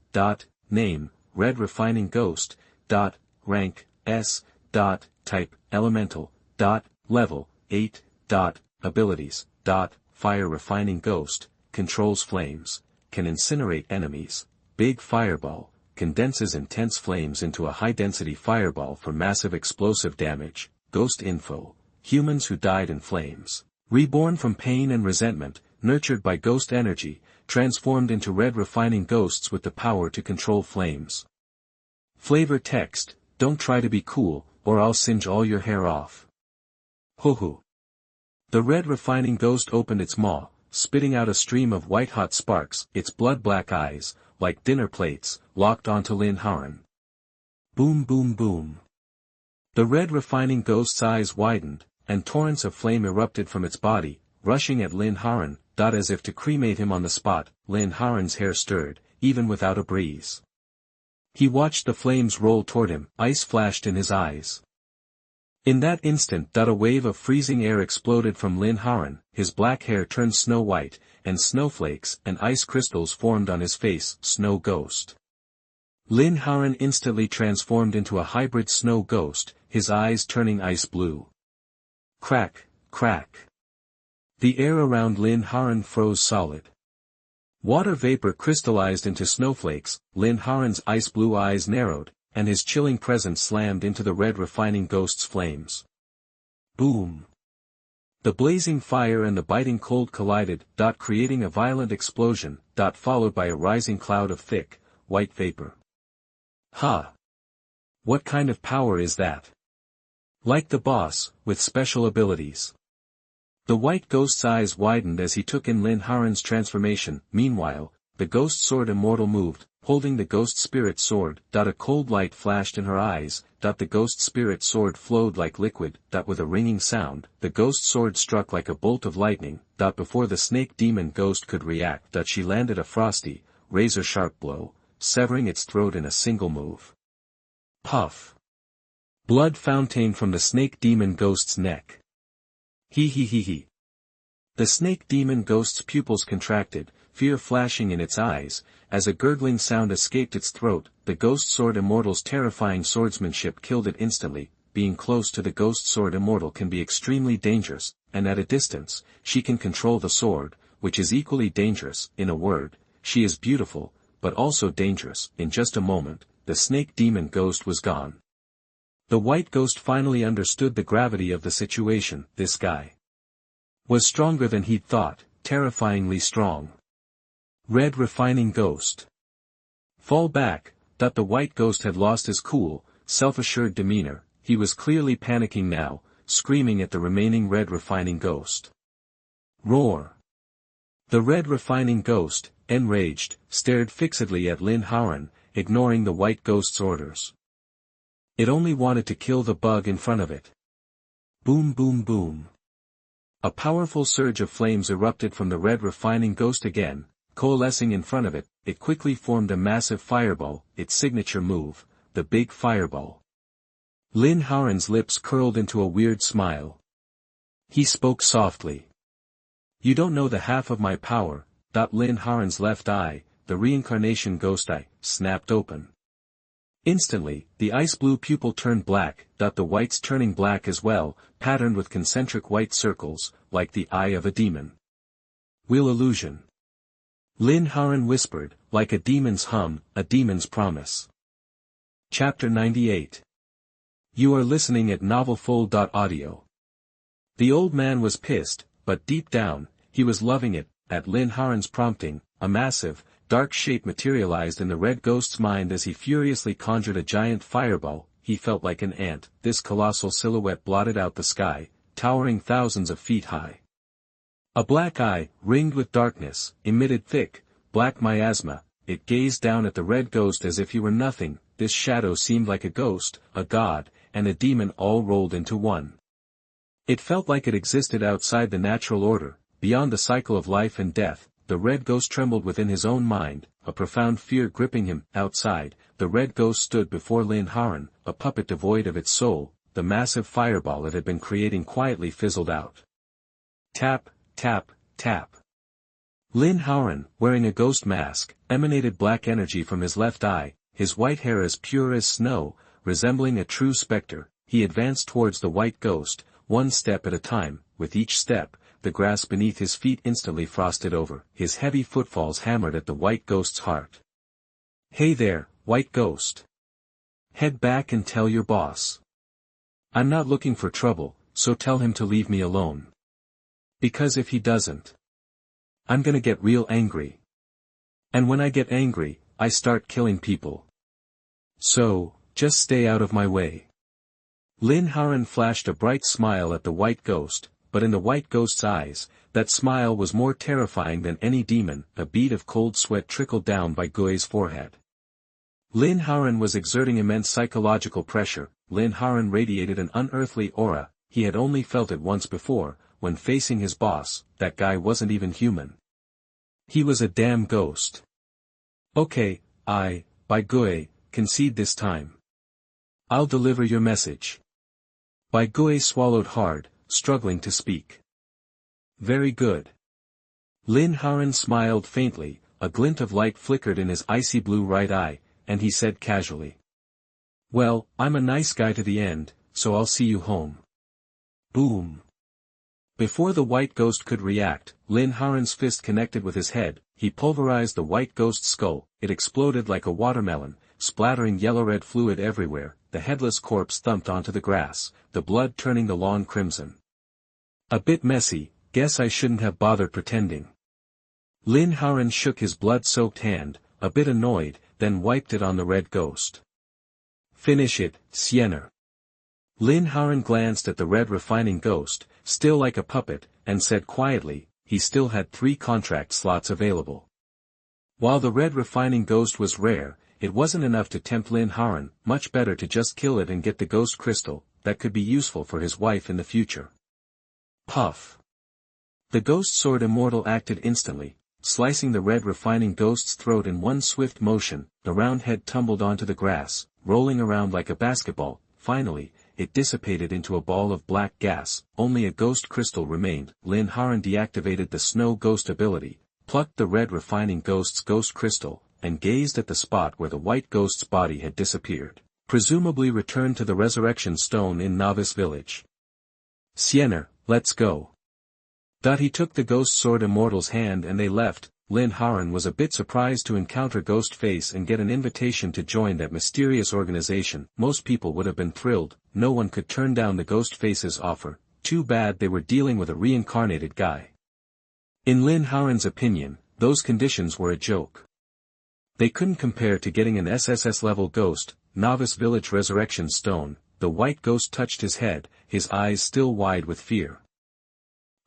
Name, Red Refining Ghost. Rank, S. Type, Elemental. Level, 8. Abilities. Fire Refining Ghost, controls flames, can incinerate enemies. Big Fireball, condenses intense flames into a high-density fireball for massive explosive damage. Ghost info, humans who died in flames. Reborn from pain and resentment, nurtured by ghost energy, transformed into red refining ghosts with the power to control flames. Flavor text: don't try to be cool, or I'll singe all your hair off. Hoo-hoo. The red refining ghost opened its maw, spitting out a stream of white-hot sparks, its blood-black eyes, like dinner plates, locked onto Lin Haoran. Boom boom boom. The red refining ghost's eyes widened, and torrents of flame erupted from its body, rushing at Lin Haoran, as if to cremate him on the spot. Lin Haoran's hair stirred, even without a breeze. He watched the flames roll toward him, ice flashed in his eyes. In that instant, a wave of freezing air exploded from Lin Haoran, his black hair turned snow white, and snowflakes and ice crystals formed on his face. Snow ghost. Lin Haoran instantly transformed into a hybrid snow ghost, his eyes turning ice blue. Crack, crack. The air around Lin Haoran froze solid. Water vapor crystallized into snowflakes. Lin Haoran's ice-blue eyes narrowed, and his chilling presence slammed into the red refining ghost's flames. Boom! The blazing fire and the biting cold collided, creating a violent explosion, followed by a rising cloud of thick, white vapor. Ha! What kind of power is that? Like the boss, with special abilities. The white ghost's eyes widened as he took in Lin Haoran's transformation. Meanwhile, the ghost sword immortal moved, holding the ghost spirit sword. A cold light flashed in her eyes. The ghost spirit sword flowed like liquid. With a ringing sound, the ghost sword struck like a bolt of lightning. Before the snake demon ghost could react, she landed a frosty, razor-sharp blow, severing its throat in a single move. Puff! Blood fountained from the snake demon ghost's neck. He. The snake demon ghost's pupils contracted, fear flashing in its eyes, as a gurgling sound escaped its throat. The ghost sword immortal's terrifying swordsmanship killed it instantly. Being close to the ghost sword immortal can be extremely dangerous, and at a distance, she can control the sword, which is equally dangerous. In a word, she is beautiful, but also dangerous. In just a moment, the snake demon ghost was gone. The white ghost finally understood the gravity of the situation. This guy was stronger than he'd thought, terrifyingly strong. Red refining ghost. Fall back. The white ghost had lost his cool, self-assured demeanor. He was clearly panicking now, screaming at the remaining red refining ghost. Roar. The red refining ghost, enraged, stared fixedly at Lin Haoran, ignoring the white ghost's orders. It only wanted to kill the bug in front of it. Boom boom boom. A powerful surge of flames erupted from the red refining ghost again, coalescing in front of it. It quickly formed a massive fireball, its signature move, the big fireball. Lin Haoran's lips curled into a weird smile. He spoke softly. You don't know the half of my power. Lin Haoran's left eye, the reincarnation ghost eye, snapped open. Instantly, the ice-blue pupil turned black. The whites turning black as well, patterned with concentric white circles, like the eye of a demon. Will illusion. Lin Haoran whispered, like a demon's hum, a demon's promise. Chapter 98. You are listening at novelfull.audio. The old man was pissed, but deep down, he was loving it. At Lin Haoran's prompting, a massive, dark shape materialized in the red ghost's mind as he furiously conjured a giant fireball. He felt like an ant. This colossal silhouette blotted out the sky, towering thousands of feet high. A black eye, ringed with darkness, emitted thick, black miasma. It gazed down at the red ghost as if he were nothing. This shadow seemed like a ghost, a god, and a demon all rolled into one. It felt like it existed outside the natural order, beyond the cycle of life and death. The red ghost trembled within his own mind, a profound fear gripping him. Outside, the red ghost stood before Lin Haoran, a puppet devoid of its soul. The massive fireball it had been creating quietly fizzled out. Tap, tap, tap. Lin Haoran, wearing a ghost mask, emanated black energy from his left eye, his white hair as pure as snow, resembling a true specter. He advanced towards the white ghost, one step at a time. With each step, the grass beneath his feet instantly frosted over. His heavy footfalls hammered at the white ghost's heart. Hey there, white ghost. Head back and tell your boss. I'm not looking for trouble, so tell him to leave me alone. Because if he doesn't, I'm gonna get real angry. And when I get angry, I start killing people. So, just stay out of my way. Lin Haoran flashed a bright smile at the white ghost, but in the white ghost's eyes, that smile was more terrifying than any demon. A bead of cold sweat trickled down by Gui's forehead. Lin Haoran was exerting immense psychological pressure. Lin Haoran radiated an unearthly aura. He had only felt it once before, when facing his boss. That guy wasn't even human. He was a damn ghost. Okay, by Gui, concede this time. I'll deliver your message. Bai Gui swallowed hard, struggling to speak. Very good. Lin Haoran smiled faintly, a glint of light flickered in his icy blue right eye, and he said casually. Well, I'm a nice guy to the end, so I'll see you home. Boom. Before the white ghost could react, Lin Haoran's fist connected with his head. He pulverized the white ghost's skull. It exploded like a watermelon, splattering yellow-red fluid everywhere. The headless corpse thumped onto the grass, the blood turning the lawn crimson. A bit messy, guess I shouldn't have bothered pretending. Lin Haoran shook his blood-soaked hand, a bit annoyed, then wiped it on the red ghost. Finish it, Siener. Lin Haoran glanced at the red refining ghost, still like a puppet, and said quietly, he still had 3 contract slots available. While the red refining ghost was rare, it wasn't enough to tempt Lin Haoran. Much better to just kill it and get the ghost crystal, that could be useful for his wife in the future. Puff. The ghost sword immortal acted instantly, slicing the red refining ghost's throat in one swift motion. The round head tumbled onto the grass, rolling around like a basketball. Finally, it dissipated into a ball of black gas. Only a ghost crystal remained. Lin Haoran deactivated the snow ghost ability, plucked the red refining ghost's ghost crystal, and gazed at the spot where the white ghost's body had disappeared, presumably returned to the resurrection stone in Novice Village. Siener, let's go. He took the ghost sword immortal's hand and they left. Lin Haoran was a bit surprised to encounter Ghostface and get an invitation to join that mysterious organization. Most people would have been thrilled. No one could turn down the Ghostface's offer. Too bad they were dealing with a reincarnated guy. In Lin Haoran's opinion, those conditions were a joke. They couldn't compare to getting an SSS-level ghost. Novice Village Resurrection Stone. The white ghost touched his head, his eyes still wide with fear.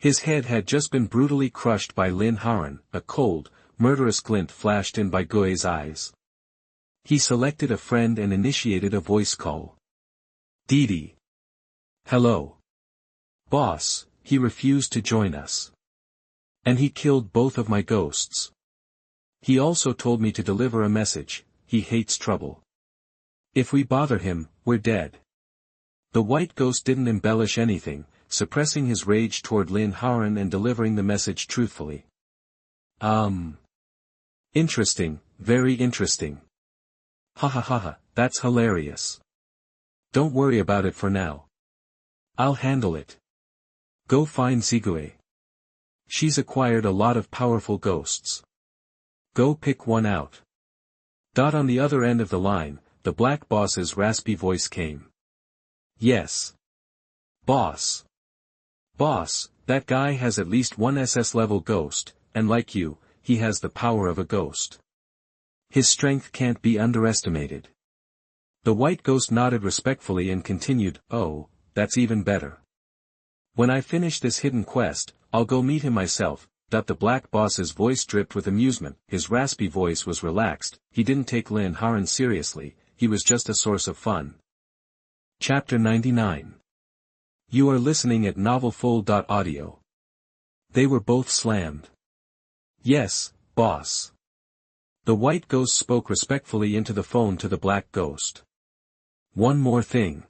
His head had just been brutally crushed by Lin Haoran. A cold, murderous glint flashed in Bai Gui's eyes. He selected a friend and initiated a voice call. Didi. Hello. Boss, he refused to join us. And he killed both of my ghosts. He also told me to deliver a message. He hates trouble. If we bother him, we're dead. The white ghost didn't embellish anything, suppressing his rage toward Lin Haoran and delivering the message truthfully. Interesting, very interesting. Ha ha ha ha, that's hilarious. Don't worry about it for now. I'll handle it. Go find Zigui. She's acquired a lot of powerful ghosts. Go pick one out. On the other end of the line, the black boss's raspy voice came. Yes. Boss. Boss, that guy has at least one SS-level ghost, and like you, he has the power of a ghost. His strength can't be underestimated. The white ghost nodded respectfully and continued, oh, that's even better. When I finish this hidden quest, I'll go meet him myself. The black boss's voice dripped with amusement. His raspy voice was relaxed. He didn't take Lin Haoran seriously, he was just a source of fun. Chapter 99. You are listening at novelfull.audio. They were both slammed. Yes, boss. The white ghost spoke respectfully into the phone to the black ghost. One more thing.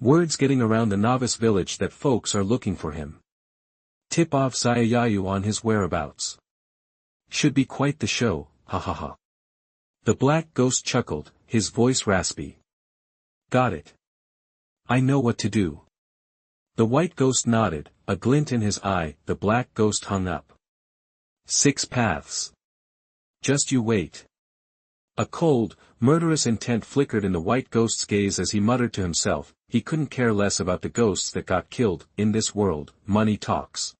Word's getting around the Novice Village that folks are looking for him. Tip off Sayayayu on his whereabouts. Should be quite the show, ha ha ha. The black ghost chuckled, his voice raspy. Got it. I know what to do. The white ghost nodded, a glint in his eye. The black ghost hung up. 6 paths. Just you wait. A cold, murderous intent flickered in the white ghost's gaze as he muttered to himself. He couldn't care less about the ghosts that got killed. In this world, money talks.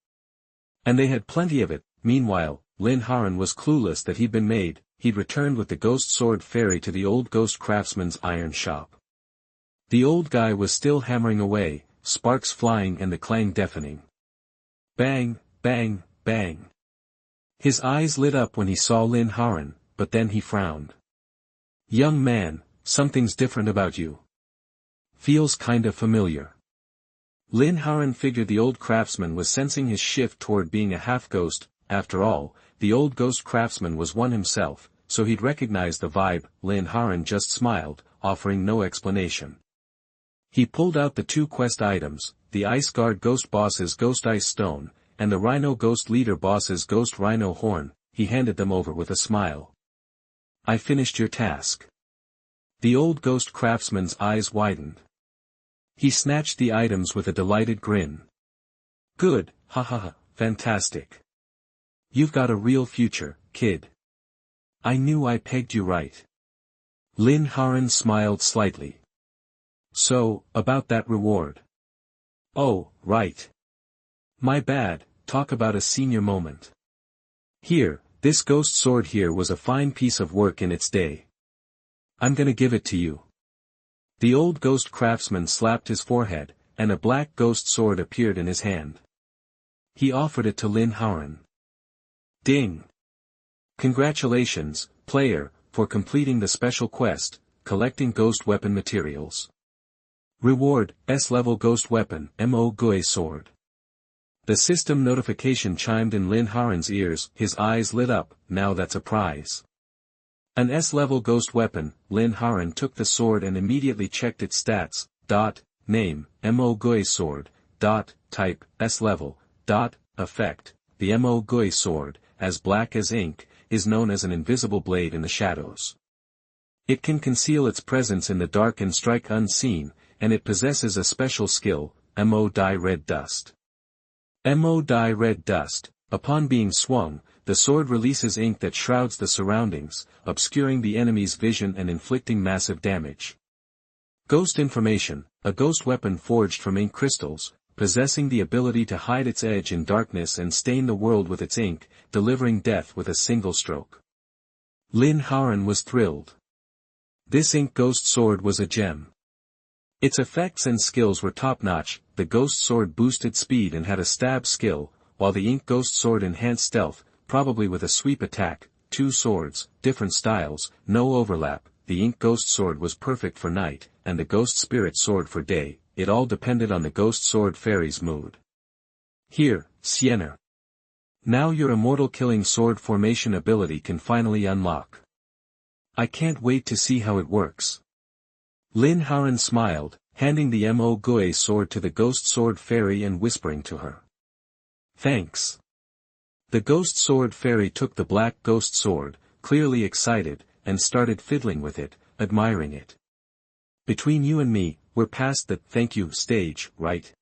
And they had plenty of it. Meanwhile, Lin Haoran was clueless that he'd been made. He'd returned with the ghost sword fairy to the old ghost craftsman's iron shop. The old guy was still hammering away, sparks flying and the clang deafening. Bang, bang, bang. His eyes lit up when he saw Lin Haoran, but then he frowned. Young man, something's different about you. Feels kinda familiar. Lin Haoran figured the old craftsman was sensing his shift toward being a half-ghost. After all, the old ghost craftsman was one himself, so he'd recognize the vibe. Lin Haoran just smiled, offering no explanation. He pulled out the 2 quest items, the Ice Guard Ghost Boss's Ghost Ice Stone, and the Rhino Ghost Leader Boss's Ghost Rhino Horn. He handed them over with a smile. I finished your task. The old ghost craftsman's eyes widened. He snatched the items with a delighted grin. Good, ha ha ha, fantastic. You've got a real future, kid. I knew I pegged you right. Lin Haoran smiled slightly. So, about that reward. Oh, right. My bad, talk about a senior moment. Here, this ghost sword here was a fine piece of work in its day. I'm gonna give it to you. The old ghost craftsman slapped his forehead, and a black ghost sword appeared in his hand. He offered it to Lin Haoran. Ding! Congratulations, player, for completing the special quest, collecting ghost weapon materials. Reward, S-level ghost weapon, Mo Gui sword. The system notification chimed in Lin Haoran's ears, his eyes lit up. Now that's a prize. An S-level ghost weapon. Lin Haoran took the sword and immediately checked its stats. Name, Mo Gui sword. Type, S-level. Effect, the Mo Gui sword, as black as ink, is known as an invisible blade in the shadows. It can conceal its presence in the dark and strike unseen, and it possesses a special skill, Mo Dye Red Dust. Mo Dye Red Dust. Upon being swung, the sword releases ink that shrouds the surroundings, obscuring the enemy's vision and inflicting massive damage. Ghost information, a ghost weapon forged from ink crystals, possessing the ability to hide its edge in darkness and stain the world with its ink, delivering death with a single stroke. Lin Haoran was thrilled. This ink ghost sword was a gem. Its effects and skills were top-notch. The ghost sword boosted speed and had a stab skill, while the ink ghost sword enhanced stealth, probably with a sweep attack. 2 swords, different styles, no overlap. The ink ghost sword was perfect for night, and the ghost spirit sword for day. It all depended on the ghost sword fairy's mood. Here, Sienna. Now your immortal killing sword formation ability can finally unlock. I can't wait to see how it works. Lin Haoran smiled, handing the Mo Gui sword to the ghost sword fairy and whispering to her. Thanks. The ghost sword fairy took the black ghost sword, clearly excited, and started fiddling with it, admiring it. Between you and me, we're past the thank you stage, right?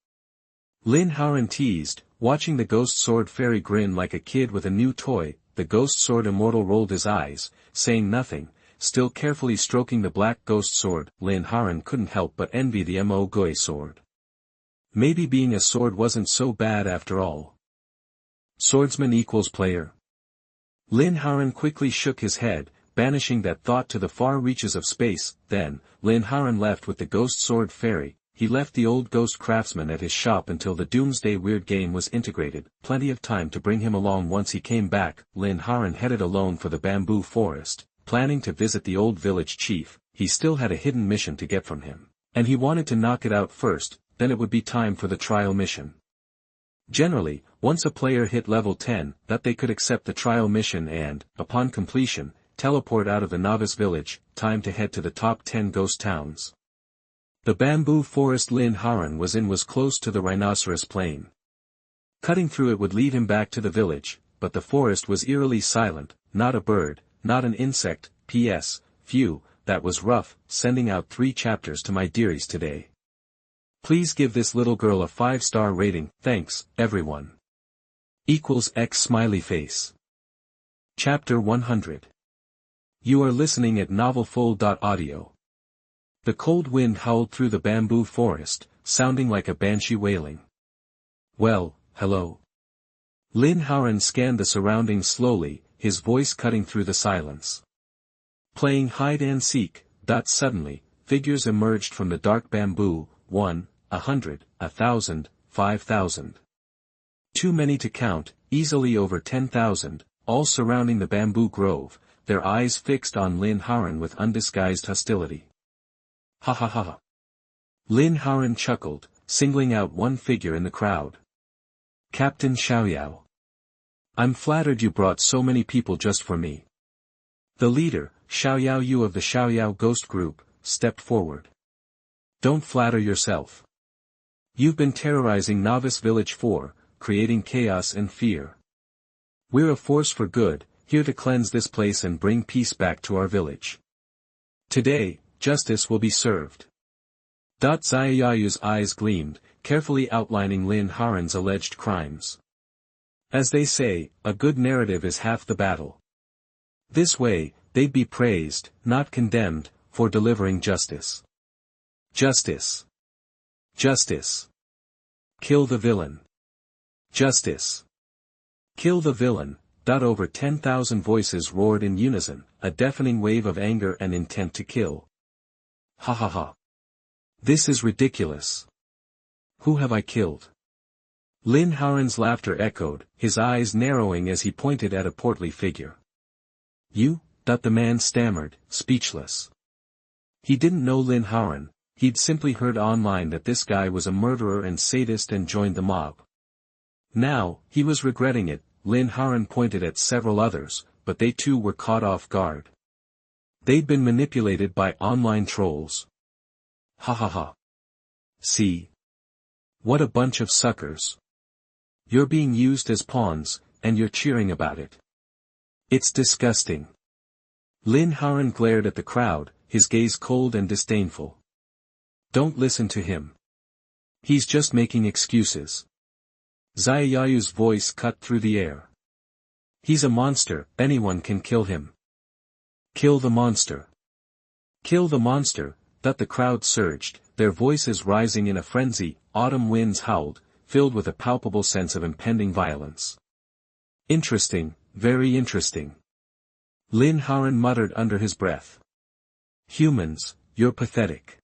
Lin Haoran teased, watching the ghost sword fairy grin like a kid with a new toy. The ghost sword immortal rolled his eyes, saying nothing, still carefully stroking the black ghost sword. Lin Haoran couldn't help but envy the Mo Gui sword. Maybe being a sword wasn't so bad after all. Swordsman equals player. Lin Haoran quickly shook his head, banishing that thought to the far reaches of space. Then, Lin Haoran left with the ghost sword fairy. He left the old ghost craftsman at his shop until the Doomsday Weird Game was integrated, plenty of time to bring him along once he came back. Lin Haoran headed alone for the bamboo forest, planning to visit the old village chief. He still had a hidden mission to get from him, and he wanted to knock it out first, then it would be time for the trial mission. Generally, once a player hit level 10, that they could accept the trial mission and, upon completion, teleport out of the novice village. Time to head to the top 10 ghost towns. The bamboo forest Lin Haoran was in was close to the rhinoceros plain. Cutting through it would lead him back to the village, but the forest was eerily silent, not a bird, not an insect. P.S. Phew, that was rough, sending out 3 chapters to my dearies today. Please give this little girl a 5-star rating, thanks, everyone. X smiley face. Chapter 100. You are listening at novelfull.audio. The cold wind howled through the bamboo forest, sounding like a banshee wailing. Well, hello. Lin Haoran scanned the surroundings slowly, his voice cutting through the silence. Playing hide and seek, suddenly, figures emerged from the dark bamboo, 1, 100, 1,000, 5,000. Too many to count, easily over 10,000, all surrounding the bamboo grove, their eyes fixed on Lin Haoran with undisguised hostility. Ha ha ha ha. Lin Haoran chuckled, singling out one figure in the crowd. Captain Xiaoyao. I'm flattered you brought so many people just for me. The leader, Xiaoyao Yu of the Xiaoyao Ghost Group, stepped forward. Don't flatter yourself. You've been terrorizing Novice Village 4, creating chaos and fear. We're a force for good, here to cleanse this place and bring peace back to our village. Today, justice will be served. Xiaoyao's eyes gleamed, carefully outlining Lin Haoran's alleged crimes. As they say, a good narrative is half the battle. This way, they'd be praised, not condemned, for delivering justice. Justice. Justice. Kill the villain. Justice. Kill the villain. Over 10,000 voices roared in unison, a deafening wave of anger and intent to kill. Ha ha ha. This is ridiculous. Who have I killed? Lin Haoran's laughter echoed, his eyes narrowing as he pointed at a portly figure. You? The man stammered, speechless. He didn't know Lin Haoran, he'd simply heard online that this guy was a murderer and sadist and joined the mob. Now, he was regretting it. Lin Haoran pointed at several others, but they too were caught off guard. They'd been manipulated by online trolls. Ha ha ha. See? What a bunch of suckers. You're being used as pawns, and you're cheering about it. It's disgusting. Lin Haoran glared at the crowd, his gaze cold and disdainful. Don't listen to him. He's just making excuses. Xiaoyao's voice cut through the air. He's a monster, anyone can kill him. Kill the monster. Kill the monster. The crowd surged, their voices rising in a frenzy. Autumn winds howled, filled with a palpable sense of impending violence. Interesting, very interesting. Lin Haoran muttered under his breath. Humans, you're pathetic.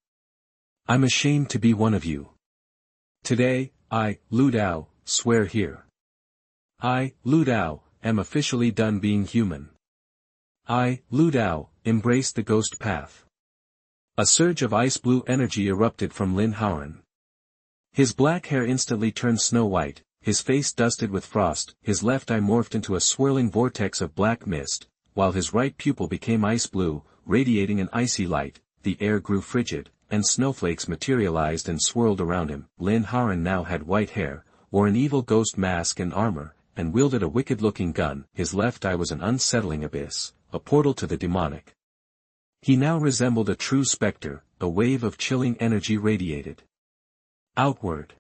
I'm ashamed to be one of you. Today, I, Lu Dao, swear here. I, Lu Dao, am officially done being human. I, Lu Dao, embrace the ghost path. A surge of ice-blue energy erupted from Lin Haoran. His black hair instantly turned snow-white, his face dusted with frost, his left eye morphed into a swirling vortex of black mist, while his right pupil became ice-blue, radiating an icy light. The air grew frigid, and snowflakes materialized and swirled around him. Lin Haoran now had white hair, wore an evil ghost mask and armor, and wielded a wicked-looking gun. His left eye was an unsettling abyss, a portal to the demonic. He now resembled a true specter, a wave of chilling energy radiated outward.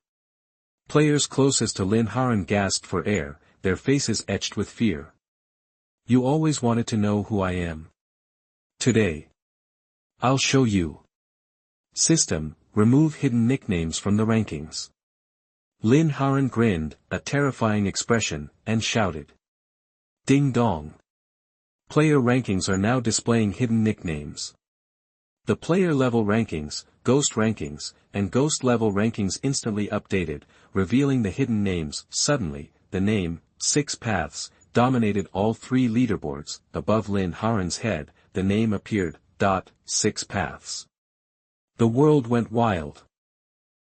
Players closest to Lin Haoran gasped for air, their faces etched with fear. You always wanted to know who I am. Today. I'll show you. System, remove hidden nicknames from the rankings. Lin Haoran grinned, a terrifying expression, and shouted. Ding dong. Player rankings are now displaying hidden nicknames. The player-level rankings, ghost rankings, and ghost-level rankings instantly updated, revealing the hidden names. Suddenly, the name, 6 Paths, dominated all 3 leaderboards. Above Lin Haoran's head, the name appeared, 6 Paths. The world went wild.